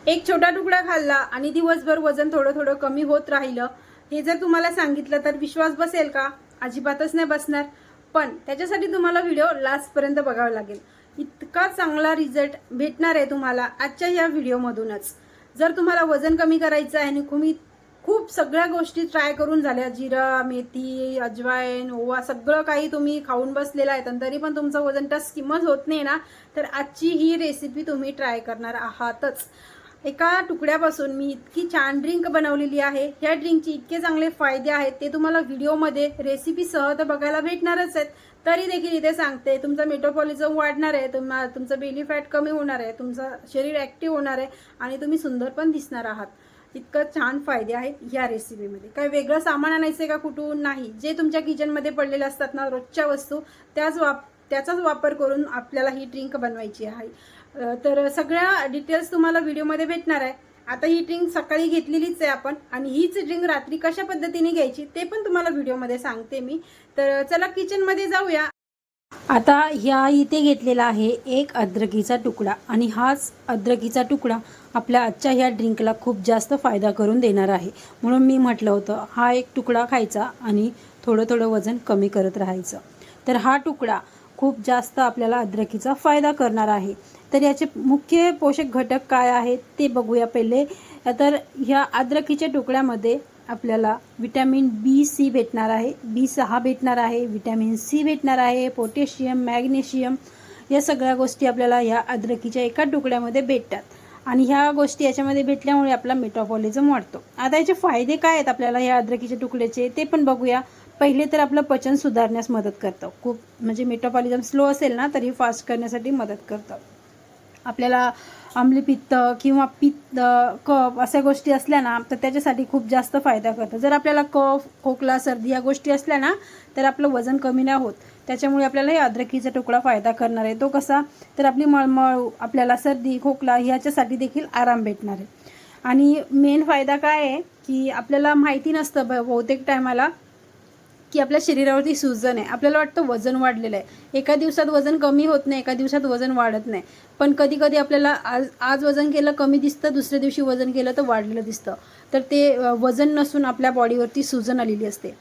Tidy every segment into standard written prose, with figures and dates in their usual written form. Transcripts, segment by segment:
एक छोटा तुकडा खाल्ला आणि दिवसभर वजन थोडं थोडं कमी होत राहिलं, हे जर तुम्हाला सांगितलं तर विश्वास बसेल का? अजिबातच नाही बसणार. पण त्याच्यासाठी तुम्हाला व्हिडिओ लास्टपर्यंत बघावा लागेल. इतका चांगला रिझल्ट भेटणार आहे तुम्हाला आजच्या या व्हिडिओमधूनच. जर तुम्हाला वजन कमी करायचं आहे आणि खूप सगळ्या गोष्टी ट्राय करून झाल्या, जिरा, मेथी, अजवाईन, ओवा सगळं काही तुम्ही खाऊन बसलेला आहे आणि तरी पण तुमचं वजन टस किंमत होत नाही ना, तर आजची ही रेसिपी तुम्ही ट्राय करणार आहातच. एका तुकड्यापासून मी इतकी छान ड्रिंक बनवलेली आहे. ह्या ड्रिंकचे इतके चांगले फायदे आहेत ते तुम्हाला व्हिडिओमध्ये रेसिपीसह तर बघायला भेटणारच आहेत. तरी देखील इथे सांगते, तुमचा मेटाबॉलिझम वाढणार आहे, तुमचं बेली फॅट कमी होणार आहे, तुमचं शरीर ॲक्टिव्ह होणार आहे आणि तुम्ही सुंदर पण दिसणार आहात. इतकं छान फायदे आहेत या रेसिपीमध्ये. काय वेगळं सामान आणायचं आहे का कुठून? नाही. जे तुमच्या किचनमध्ये पडलेले असतात ना रोजच्या वस्तू, त्याचाच वापर करून आपल्याला ही ड्रिंक बनवायची आहे. तर सगळ्या डिटेल्स तुम्हाला व्हिडिओमध्ये भेटणार आहे. आता ही ड्रिंक सकाळी घेतलेलीच आहे आपण आणि हीच ड्रिंक रात्री कशा पद्धतीने घ्यायची ते पण तुम्हाला व्हिडिओमध्ये सांगते मी. तर चला किचनमध्ये जाऊया. आता ह्या इथे घेतलेला आहे एक अद्रकीचा तुकडा आणि हाच अद्रकीचा तुकडा आपल्या आजच्या ह्या ड्रिंकला खूप जास्त फायदा करून देणार आहे. म्हणून मी म्हटलं होतं हा एक तुकडा खायचा आणि थोडं थोडं वजन कमी करत राहायचं. तर हा तुकडा खूप जास्त आपल्याला अद्रकीचा फायदा करणार आहे. तर याचे मुख्य पोषक घटक काय आहेत ते बघूया पहिले. तर ह्या अद्रकीच्या तुकड्यामध्ये आपल्याला विटॅमिन B6 भेटणार आहे, B6 भेटणार आहे, विटॅमिन C भेटणार आहे, पोटॅशियम, मॅग्नेशियम या सगळ्या गोष्टी आपल्याला या अद्रकीच्या एका तुकड्यामध्ये भेटतात. आणि ह्या गोष्टी याच्यामध्ये भेटल्यामुळे आपला मेटाबॉलिझम वाढतो. आता याचे फायदे काय आहेत आपल्याला या अद्रकीच्या तुकड्याचे ते पण बघूया. पहिले तर आपलं पचन सुधारण्यास मदत करतं. खूप म्हणजे मेटाबॉलिझम स्लो असेल ना तरी फास्ट करण्यासाठी मदत करतं. आपल्याला आम्लपित्त किंवा पित्त, कफ अशा गोष्टी असल्या ना तर त्याच्यासाठी खूप जास्त फायदा करतं. जर आपल्याला कफ, खोकला, सर्दी या गोष्टी असल्या ना तर आपलं वजन कमी नाही होत. त्याच्यामुळे आपल्याला हे अद्रकीचा तुकडा फायदा करणार आहे. तो कसा? तर आपली मळमळ, आपल्याला सर्दी, खोकला ह्याच्यासाठी देखील आराम भेटणार आहे. आणि मेन फायदा काय आहे की आपल्याला माहिती नसतं बहुतेक टायमाला की आपल्या शरीरावरती सूजन आहे. आपल्याला वाटतं वजन वाढलेलं आहे. एका दिवसात वजन कमी होत नाही, एका दिवसात वजन वाढत नाही. पण कधी कधी आपल्याला आज वजन केलं कमी दिसतं, दुसऱ्या दिवशी वजन केलं तर वाढलेलं दिसतं. तर ते वजन नसून आपल्या बॉडीवरती सूजन आलेली असते.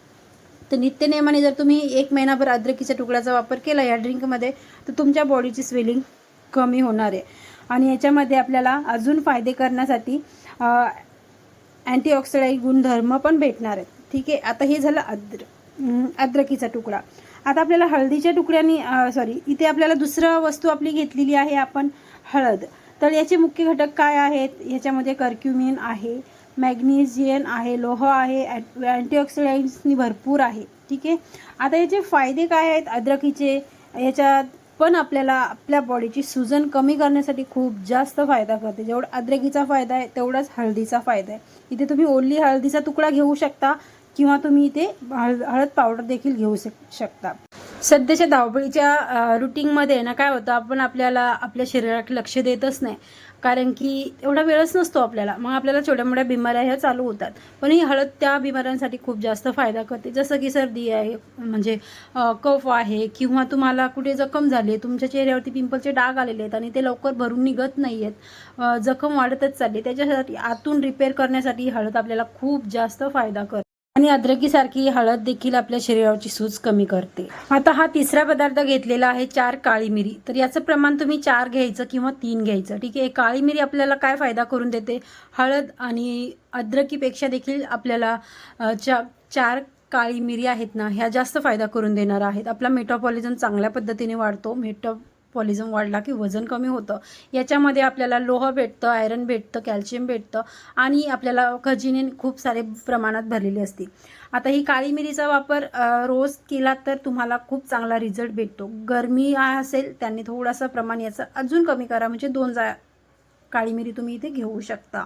तर नित्यनेमाने जर तुम्ही 1 महिनाभर अद्रकीच्या तुकड्याचा वापर केला या ड्रिंकमध्ये तर तुमच्या बॉडीची स्वेलिंग कमी होणार आहे. आणि याच्यामध्ये आपल्याला अजून फायदे करण्यासाठी अँटीऑक्सिडंट गुणधर्म पण भेटणार आहेत. ठीक आहे. आता हे झालं अद्रकीचा तुकडा. आता आपल्याला हळदीच्या तुकड्याने इथे आपल्याला दुसरं वस्तू आपली घेतलेली आहे आपण, हळद. तर याचे मुख्य घटक काय आहेत? ह्याच्यामध्ये कर्क्युमिन आहे, मॅग्नेशियम आहे, लोह आहे, अँटीऑक्सिडंट्सनी भरपूर आहे. ठीक आहे. आता याचे फायदे काय आहेत अद्रकीचे? याच्यात पण आपल्याला आपल्या बॉडीची सूजन कमी करण्यासाठी खूप जास्त फायदा करते. जेवढा अद्रकीचा फायदा आहे तेवढाच हळदीचा फायदा आहे. इथे तुम्ही ओली हळदीचा तुकडा घेऊ शकता किंवा तुम्ही इथे हळद पावडर देखील घेऊ शकता. सध्याच्या धावपळीच्या रुटीनमध्ये ना काय होतं, आपण आपल्या शरीराकडे लक्ष देतच नाही. कारण की एवढा वेळच नसतो आपल्याला. मग आपल्याला छोट्या मोठ्या बिमाऱ्या ह्या चालू होतात. पण ही हळद त्या बिमाऱ्यांसाठी खूप जास्त फायदा करते. जसं की सर्दी आहे, म्हणजे कफ आहे, किंवा तुम्हाला कुठे जखम झाली, तुमच्या चेहऱ्यावरती पिंपलचे डाग आलेले आहेत आणि ते लवकर भरून निघत नाही आहेत, जखम वाढतच चालली, त्याच्यासाठी आतून रिपेअर करण्यासाठी हळद आपल्याला खूप जास्त फायदा करते. आणि अद्रकीसारखी हळद देखील आपल्या शरीरावरची सूज कमी करते. आता हा तिसरा पदार्थ घेतलेला आहे 4 काळी मिरी. तर याचं प्रमाण तुम्ही 4 घ्यायचं किंवा 3 घ्यायचं. ठीक आहे. काळी मिरी आपल्याला काय फायदा करून देते? हळद आणि अद्रकीपेक्षा देखील आपल्याला 4 काळी मिरी आहेत ना ह्या जास्त फायदा करून देणार आहेत. आपला मेटाबॉलिझम चांगल्या पद्धतीने वाढतो. मेटाबॉलिझम वाढला की वजन कमी होतं. याच्यामध्ये आपल्याला लोह भेटतं, आयरन भेटतं, कॅल्शियम भेटतं आणि आपल्याला खनिजे खूप सारे प्रमाणात भरलेली असते. आता ही काळी मिरीचा वापर रोज केला तर तुम्हाला खूप चांगला रिझल्ट भेटतो. गरमी असेल त्यांनी थोडासा प्रमाण याचं अजून कमी करा, म्हणजे 2 काळी मिरी तुम्ही इथे घेऊ शकता.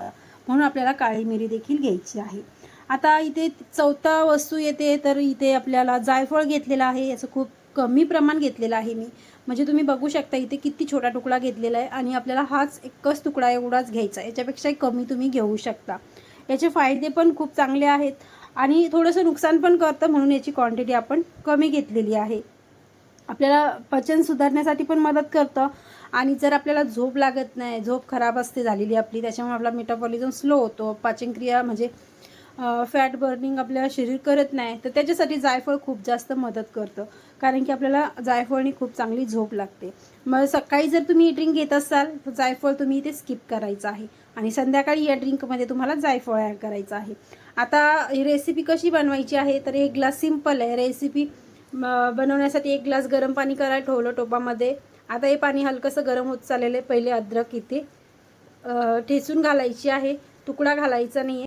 म्हणून आपल्याला काळी मिरी देखील घ्यायची आहे. आता इथे चौथा वस्तू येते. तर इथे आपल्याला जायफळ घेतलेला आहे. याचं खूप कमी प्रमाण घेतलेलं आहे मी, म्हणजे तुम्ही बघू शकता इथे किती छोटा तुकडा घेतलेला आहे आणि आपल्याला हाच एकच तुकडा एवढाच घ्यायचा. याच्यापेक्षाही कमी तुम्ही घेऊ शकता. याचे फायदे पण खूप चांगले आहेत आणि थोडंसं नुकसान पण करतं, म्हणून याची क्वांटिटी आपण कमी घेतलेली आहे. आपल्याला पचन सुधारण्यासाठी पण मदत करतं आणि जर आपल्याला झोप लागत नाही, झोप खराब असते झालेली आपली, त्याच्यामुळे आपला मेटाबॉलिझम स्लो होतो, पाचनक्रिया म्हणजे फॅट बर्निंग आपल्या शरीर करत नाही, तर त्याच्यासाठी जायफळ खूप जास्त मदत करतं. कारण की आपल्याला जायफळनी खूप चांगली झोप लागते. मग सकाळी जर तुम्ही ही ड्रिंक घेत असाल तर जायफळ तुम्ही इथे स्किप करायचं आहे आणि संध्याकाळी या ड्रिंकमध्ये तुम्हाला जायफळ ॲड करायचं आहे. आता ही रेसिपी कशी बनवायची आहे, तर एक ग्लास सिंपल आहे रेसिपी. बनवण्यासाठी एक ग्लास गरम पाणी करायला ठेवलं टोपामध्ये. आता हे पाणी हलकंसं गरम होत चाललेलं आहे. पहिले अद्रक इथे ठेचून घालायची आहे, तुकडा घालायचा नाही आहे.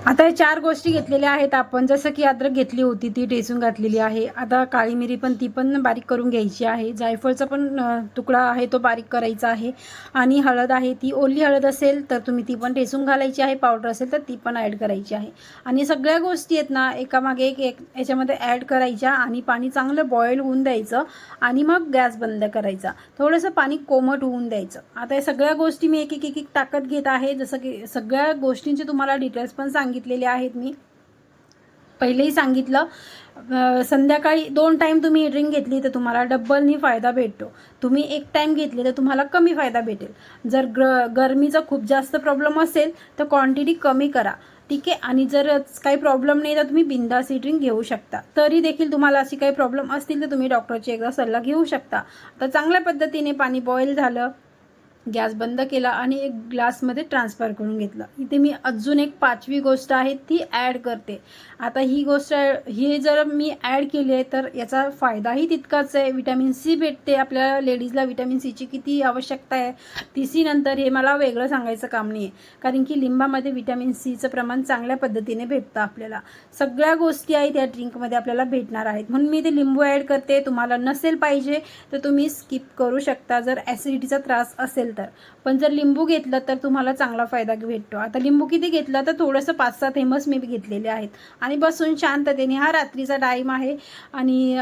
आता हे 4 गोष्टी घेतलेल्या आहेत आपण, जसं की अद्रक घेतली होती ती ठेचून घातलेली आहे. आता काळी मिरी पण ती पण बारीक करून घ्यायची आहे. जायफळचा पण तुकडा आहे तो बारीक करायचा आहे. आणि हळद आहे, ती ओली हळद असेल तर तुम्ही ती पण ठेचून घालायची आहे, पावडर असेल तर ती पण ॲड करायची आहे. आणि सगळ्या गोष्टी आहेत ना एकामागे एक याच्यामध्ये ॲड करायच्या आणि पाणी चांगलं बॉईल होऊन द्यायचं आणि मग गॅस बंद करायचा. थोडंसं पाणी कोमट होऊन द्यायचं. आता या सगळ्या गोष्टी मी एक एक टाकत घेत आहे. जसं की सगळ्या गोष्टींचे तुम्हाला डिटेल्स पण सांगितलेले आहेत. मी पहिलेही सांगितलं, संध्याकाळी 2 टाईम तुम्ही ही ड्रिंक घेतली तर तुम्हाला डबलनी फायदा भेटतो. तुम्ही 1 टाईम घेतली तर तुम्हाला कमी फायदा भेटेल. जर गरमीचा खूप जास्त प्रॉब्लेम असेल तर क्वांटिटी कमी करा, ठीक आहे. आणि जर काही प्रॉब्लेम नाही तर तुम्ही बिंदास ही ड्रिंक घेऊ शकता. तरी देखील तुम्हाला अशी काही प्रॉब्लेम असतील तर तुम्ही डॉक्टरची एकदा सल्ला घेऊ शकता. तर चांगल्या पद्धतीने पाणी बॉईल झालं, गॅस बंद केला आणि एक ग्लासमध्ये ट्रान्सफर करून घेतलं. इथे मी अजून एक 5वी गोष्ट आहे ती ॲड करते. आता ही गोष्ट ही जर मी ॲड केली आहे तर याचा फायदाही तितकाच आहे. विटॅमिन सी भेटते आपल्याला लेडीजला. विटॅमिन सीची किती आवश्यकता आहे ती सी नंतर हे मला वेगळं सांगायचं काम नाही आहे. कारण की लिंबामध्ये विटॅमिन सीचं प्रमाण चांगल्या पद्धतीने भेटतं आपल्याला. सगळ्या गोष्टी आहेत या ड्रिंकमध्ये आपल्याला भेटणार आहेत, म्हणून मी ते लिंबू ॲड करते. तुम्हाला नसेल पाहिजे तर तुम्ही स्किप करू शकता जर ॲसिडिटीचा त्रास असेल तर. पण जर लिंबू घेतलं तर तुम्हाला चांगला फायदा भेटतो. आता लिंबू किती घेतलं तर थोडंसं 5-7 थेंबच मी घेतलेले आहेत. आणि बसून शांततेने, हा रात्रीचा टाईम आहे आणि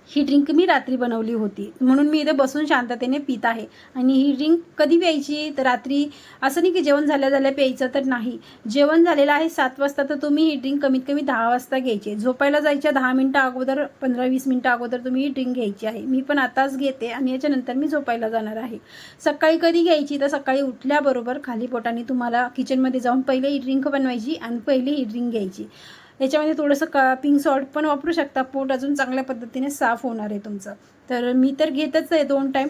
ही ड्रिंक मी रात्री बनवली होती म्हणून मी इथे बसून शांततेने पित आहे. आणि ही ड्रिंक कधी प्यायची तर रात्री, असं नाही की जेवण झाल्या प्यायचं तर नाही. जेवण झालेलं आहे 7 वाजता तर तुम्ही ही ड्रिंक कमीत कमी 10 वाजता घ्यायची. झोपायला जायच्या 10 मिनटं अगोदर, 15-20 मिनटं अगोदर तुम्ही ही ड्रिंक घ्यायची आहे. मी पण आताच घेते आणि याच्यानंतर मी झोपायला जाणार आहे. सकाळी कधी घ्यायची तर सकाळी उठल्याबरोबर खाली पोटाने तुम्हाला किचनमध्ये जाऊन पहिले ही ड्रिंक बनवायची आणि पहिले ही ड्रिंक घ्यायची. याच्यामध्ये थोडंसं पिंक सॉल्ट पण वापरू शकता, पोट अजून चांगल्या पद्धतीने साफ होणार आहे तुमचं. तर मी तर घेतच आहे 2 टाईम.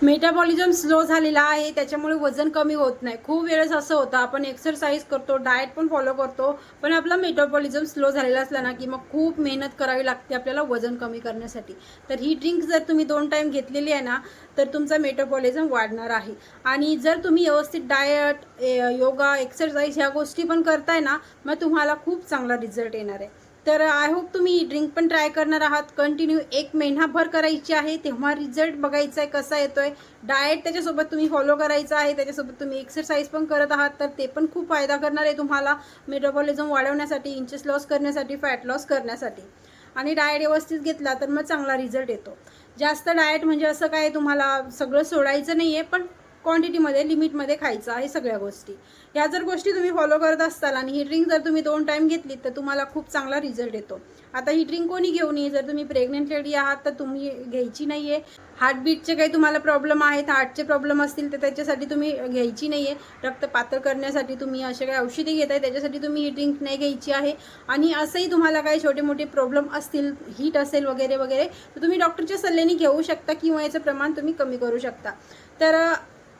मेटाबॉलिझम स्लो झालेला आहे त्याच्यामुळे वजन कमी होत नाही. खूप वेळेस असं होतं आपण एक्सरसाइज करतो, डाएट पण फॉलो करतो, पण आपला मेटाबॉलिझम स्लो झालेला असला ना की मग खूप मेहनत करावी लागते आपल्याला वजन कमी करण्यासाठी. तर ही ड्रिंक जर तुम्ही 2 टाईम घेतलेली आहे ना तर तुमचा मेटाबॉलिझम वाढणार आहे. आणि जर तुम्ही व्यवस्थित डाएट, योगा, एक्सरसाइज ह्या गोष्टी पण करताय ना मग तुम्हाला खूप चांगला रिझल्ट येणार आहे. तर आय होप तुम्ही ही ड्रिंक पण ट्राय करणार आहात. कंटिन्यू 1 महिनाभर करायची आहे, तेव्हा रिझल्ट बघायचा आहे कसा येतोय. डाएट त्याच्यासोबत तुम्ही फॉलो करायचं आहे, त्याच्यासोबत तुम्ही एक्सरसाइज पण करत आहात तर ते पण खूप फायदा करणार आहे तुम्हाला मेटाबॉलिझम वाढवण्यासाठी, इंचेस लॉस करण्यासाठी, फॅट लॉस करण्यासाठी. आणि डाएट व्यवस्थित घेतला तर मग चांगला रिझल्ट येतो. जास्त डाएट म्हणजे असं काय तुम्हाला सगळं सोडायचं नाही आहे, पण क्वांटिटीमध्ये, लिमिटमध्ये खायचं आहे सगळ्या गोष्टी. ह्या जर गोष्टी तुम्ही फॉलो करत असाल आणि ही ड्रिंक जर तुम्ही 2 टाईम घेतली तर तुम्हाला खूप चांगला रिझल्ट येतो. आता ही ड्रिंक कोणी घेऊ नये, जर तुम्ही प्रेग्नेंट लेडी आहात तर तुम्ही घ्यायची नाही आहे. हार्टबीटचे काही तुम्हाला प्रॉब्लेम आहेत, हार्टचे प्रॉब्लेम असतील तर त्याच्यासाठी तुम्ही घ्यायची नाही आहे. रक्त पातळ करण्यासाठी तुम्ही असे काही औषधी घेताय त्याच्यासाठी तुम्ही ही ड्रिंक नाही घ्यायची आहे. आणि असंही तुम्हाला काही छोटे मोठे प्रॉब्लेम असतील, हीट असेल वगैरे वगैरे, तर तुम्ही डॉक्टरच्या सल्ल्याने घेऊ शकता किंवा याचं प्रमाण तुम्ही कमी करू शकता. तर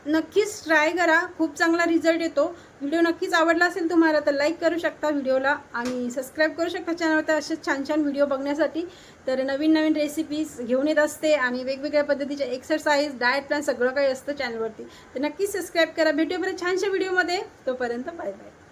नक्कीच ट्राय करा, खूप चांगला रिझल्ट येतो. व्हिडिओ नक्कीच आवडला असेल तुम्हाला तर लाईक करू शकता व्हिडिओला आणि सबस्क्राईब करू शकता चॅनलवर असे छान छान व्हिडिओ बघण्यासाठी. तर नवीन नवीन रेसिपीज घेऊन येत असते आणि वेगवेगळ्या पद्धतीचे एक्सरसाइज, डाएट प्लॅन सगळं काही असतं चॅनलवरती. तर नक्कीच सबस्क्राईब करा. भेटूया परत छानशा व्हिडिओमध्ये. तोपर्यंत बाय बाय.